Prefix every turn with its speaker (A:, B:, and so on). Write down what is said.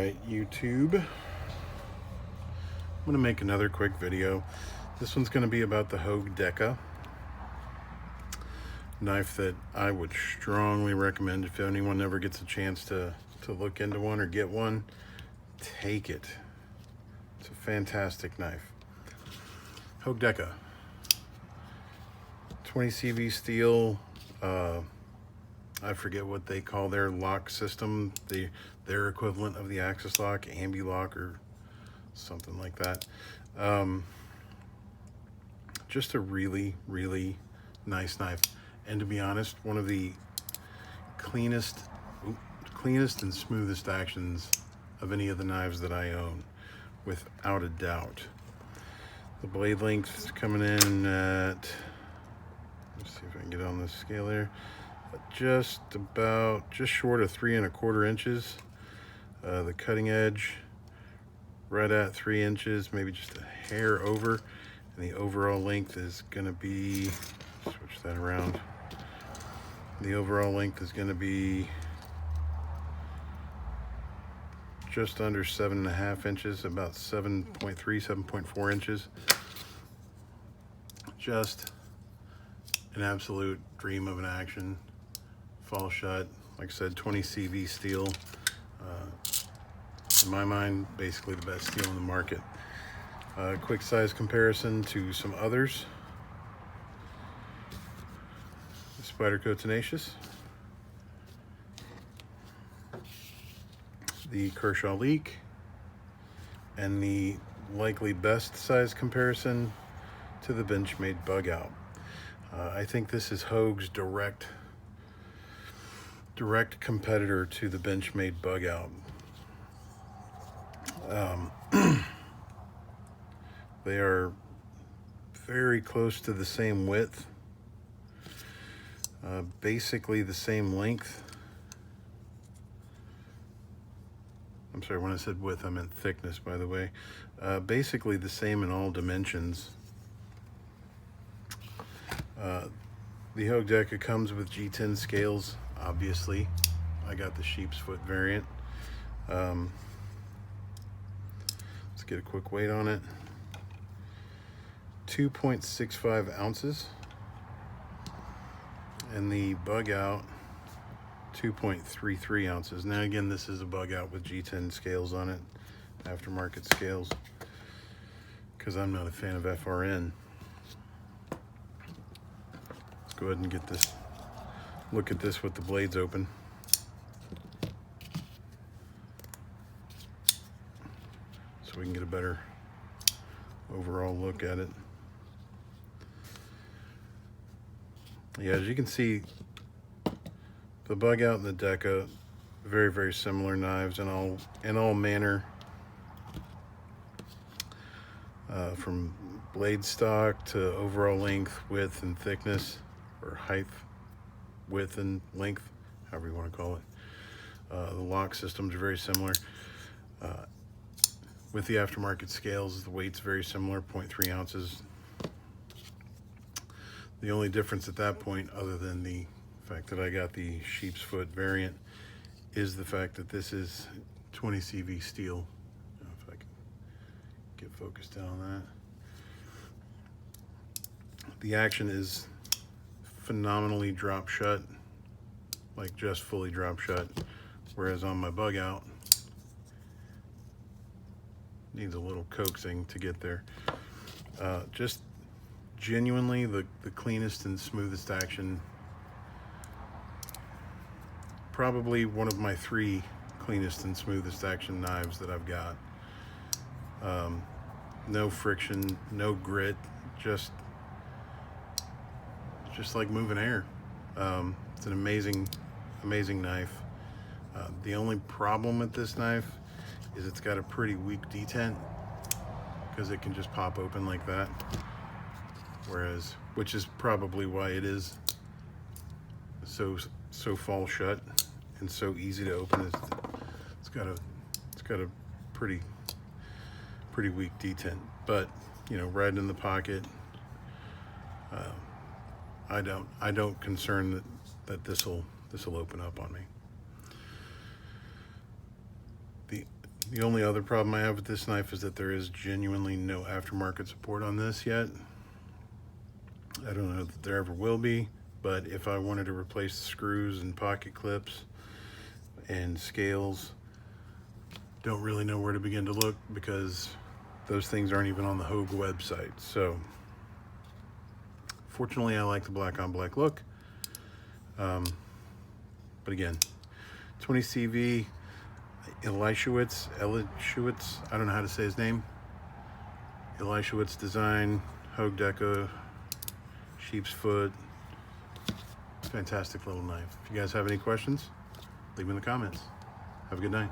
A: Alright, YouTube. I'm going to make another quick video. This one's going to be about the Hogue Deka knife that I would strongly recommend if anyone ever gets a chance to look into one or get one. Take it. It's a fantastic knife. Hogue Deka. 20 CV steel. I forget what they call their lock system. Their equivalent of the Axis lock, ambi lock or something like that. Just a really, really nice knife. And to be honest, one of the cleanest and smoothest actions of any of the knives that I own, without a doubt. The blade length is coming in at, let's see if I can get on this scale here, just short of 3 1/4 inches. The cutting edge right at 3 inches, maybe just a hair over, and the overall length is going to be, switch that around, the overall length is going to be just under 7.5 inches, about 7.3, 7.4 inches. Just an absolute dream of an action. Fall shut, like I said, 20 CV steel. In my mind, basically the best steel in the market. Quick size comparison to some others. The Spyderco Tenacious, the Kershaw Leak, and the likely best size comparison to the Benchmade Bug Out. I think this is Hogue's direct competitor to the Benchmade Bug Out. They are very close to the same width, basically the same length. I'm sorry, when I said width, I meant thickness, by the way. Basically the same in all dimensions. The Hogue Deka comes with G10 scales, obviously. I got the sheep's foot variant. Let's get a quick weight on it. 2.65 ounces. And the Bug Out, 2.33 ounces. Now again, this is a Bug Out with G10 scales on it, aftermarket scales, because I'm not a fan of FRN. Let's go ahead and get this, look at this with the blades open. So we can get a better overall look at it. Yeah, as you can see, the Bug Out and the Deka, very, very similar knives in all manner, from blade stock to overall length, width, and thickness, or height, width, and length, however you want to call it. The lock systems are very similar. With the aftermarket scales, the weight's very similar, 0.3 ounces. The only difference at that point, other than the fact that I got the sheep's foot variant, is the fact that this is 20 CV steel. If I can get focused down on that. The action is phenomenally drop shut, like just fully drop shut, whereas on my Bug Out, needs a little coaxing to get there. Just genuinely the cleanest and smoothest action. Probably one of my 3 cleanest and smoothest action knives that I've got. No friction, no grit, just like moving air. It's an amazing knife. The only problem with this knife is it's got a pretty weak detent, because it can just pop open like that. Which is probably why it is so fall shut and so easy to open. It's got a pretty weak detent, but you know, right in the pocket, I don't concern that this'll open up on me. The only other problem I have with this knife is that there is genuinely no aftermarket support on this yet. I don't know that there ever will be, but if I wanted to replace the screws and pocket clips and scales, don't really know where to begin to look because those things aren't even on the Hogue website. So fortunately, I like the black on black look. But again, 20 CV, Elishewitz, I don't know how to say his name. Elishewitz design, Hogue Deka, sheep's foot. Fantastic little knife. If you guys have any questions, leave them in the comments. Have a good night.